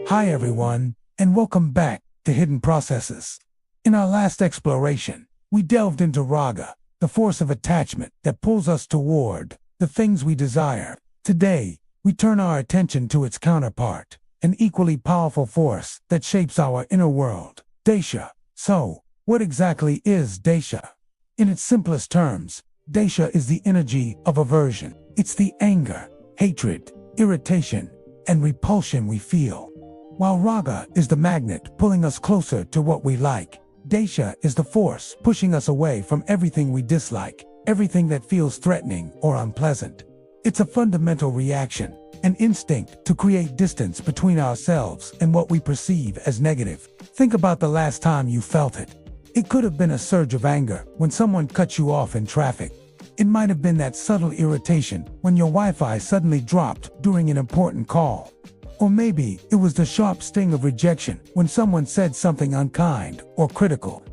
Hi everyone, and welcome back to Hidden Processes. In our last exploration, we delved into Raga, the force of attachment that pulls us toward the things we desire. Today, we turn our attention to its counterpart, an equally powerful force that shapes our inner world, Desha. So, what exactly is Desha? In its simplest terms, Desha is the energy of aversion. It's the anger, hatred, irritation, and repulsion we feel. While Raga is the magnet pulling us closer to what we like, Desha is the force pushing us away from everything we dislike, everything that feels threatening or unpleasant. It's a fundamental reaction, an instinct to create distance between ourselves and what we perceive as negative. Think about the last time you felt it. It could have been a surge of anger when someone cut you off in traffic. It might have been that subtle irritation when your Wi-Fi suddenly dropped during an important call. Or maybe it was the sharp sting of rejection when someone said something unkind or critical.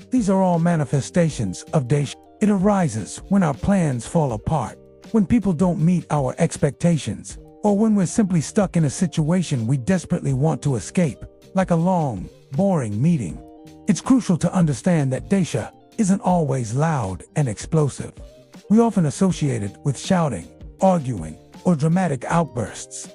These are all manifestations of Desha. It arises when our plans fall apart, when people don't meet our expectations, or when we're simply stuck in a situation we desperately want to escape, like a long, boring meeting. It's crucial to understand that Desha isn't always loud and explosive. We often associate it with shouting, arguing, or dramatic outbursts.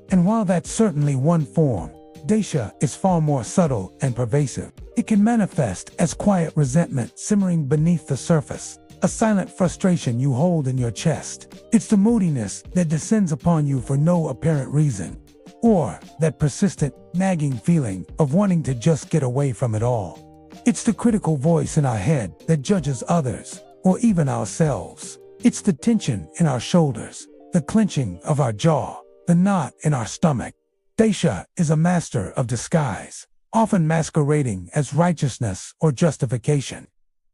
And while that's certainly one form, Desha is far more subtle and pervasive. It can manifest as quiet resentment simmering beneath the surface, a silent frustration you hold in your chest. It's the moodiness that descends upon you for no apparent reason, or that persistent, nagging feeling of wanting to just get away from it all. It's the critical voice in our head that judges others, or even ourselves. It's the tension in our shoulders, the clenching of our jaw, the knot in our stomach. Desha is a master of disguise, often masquerading as righteousness or justification.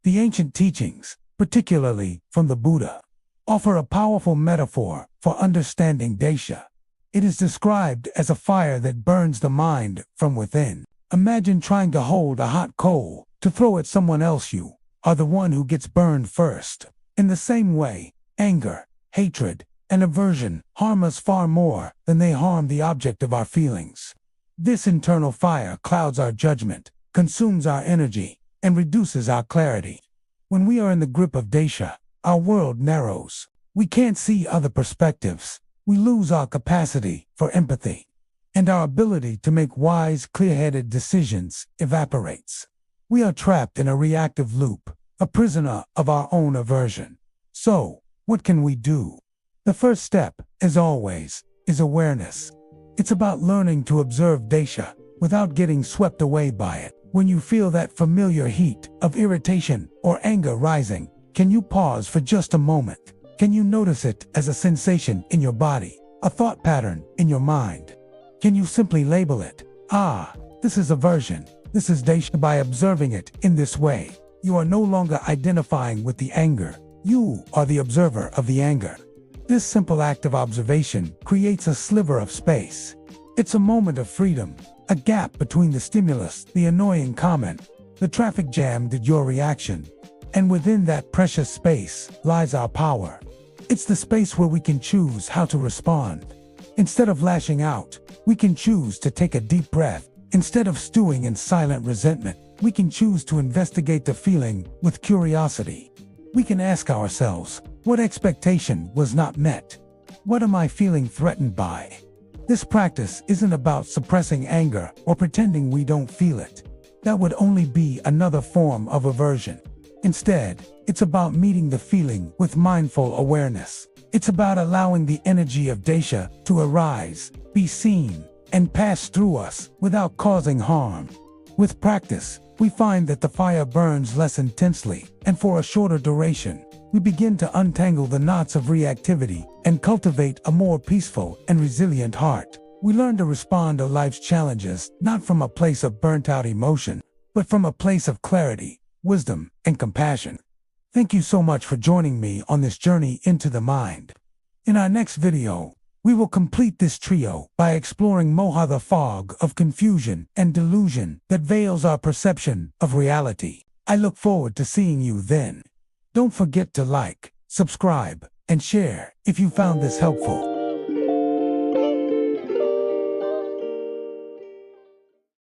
The ancient teachings, particularly from the Buddha, offer a powerful metaphor for understanding Desha. It is described as a fire that burns the mind from within. Imagine trying to hold a hot coal to throw at someone else. You are the one who gets burned first. In the same way, anger, hatred, and aversion harm us far more than they harm the object of our feelings. This internal fire clouds our judgment, consumes our energy, and reduces our clarity. When we are in the grip of Desha, our world narrows. We can't see other perspectives. We lose our capacity for empathy, and our ability to make wise, clear-headed decisions evaporates. We are trapped in a reactive loop, a prisoner of our own aversion. So, what can we do? The first step, as always, is awareness. It's about learning to observe Desha without getting swept away by it. When you feel that familiar heat of irritation or anger rising, can you pause for just a moment? Can you notice it as a sensation in your body, a thought pattern in your mind? Can you simply label it? This is aversion. This is Desha. By observing it in this way, you are no longer identifying with the anger. You are the observer of the anger. This simple act of observation creates a sliver of space. It's a moment of freedom, a gap between the stimulus, the annoying comment, the traffic jam, and your reaction. And within that precious space lies our power. It's the space where we can choose how to respond. Instead of lashing out, we can choose to take a deep breath. Instead of stewing in silent resentment, we can choose to investigate the feeling with curiosity. We can ask ourselves, what expectation was not met? What am I feeling threatened by? This practice isn't about suppressing anger or pretending we don't feel it. That would only be another form of aversion. Instead, it's about meeting the feeling with mindful awareness. It's about allowing the energy of Desha to arise, be seen, and pass through us without causing harm. With practice, we find that the fire burns less intensely, and for a shorter duration, we begin to untangle the knots of reactivity and cultivate a more peaceful and resilient heart. We learn to respond to life's challenges not from a place of burnt-out emotion, but from a place of clarity, wisdom, and compassion. Thank you so much for joining me on this journey into the mind. In our next video, we will complete this trio by exploring Moha, the fog of confusion and delusion that veils our perception of reality. I look forward to seeing you then. Don't forget to like, subscribe, and share if you found this helpful.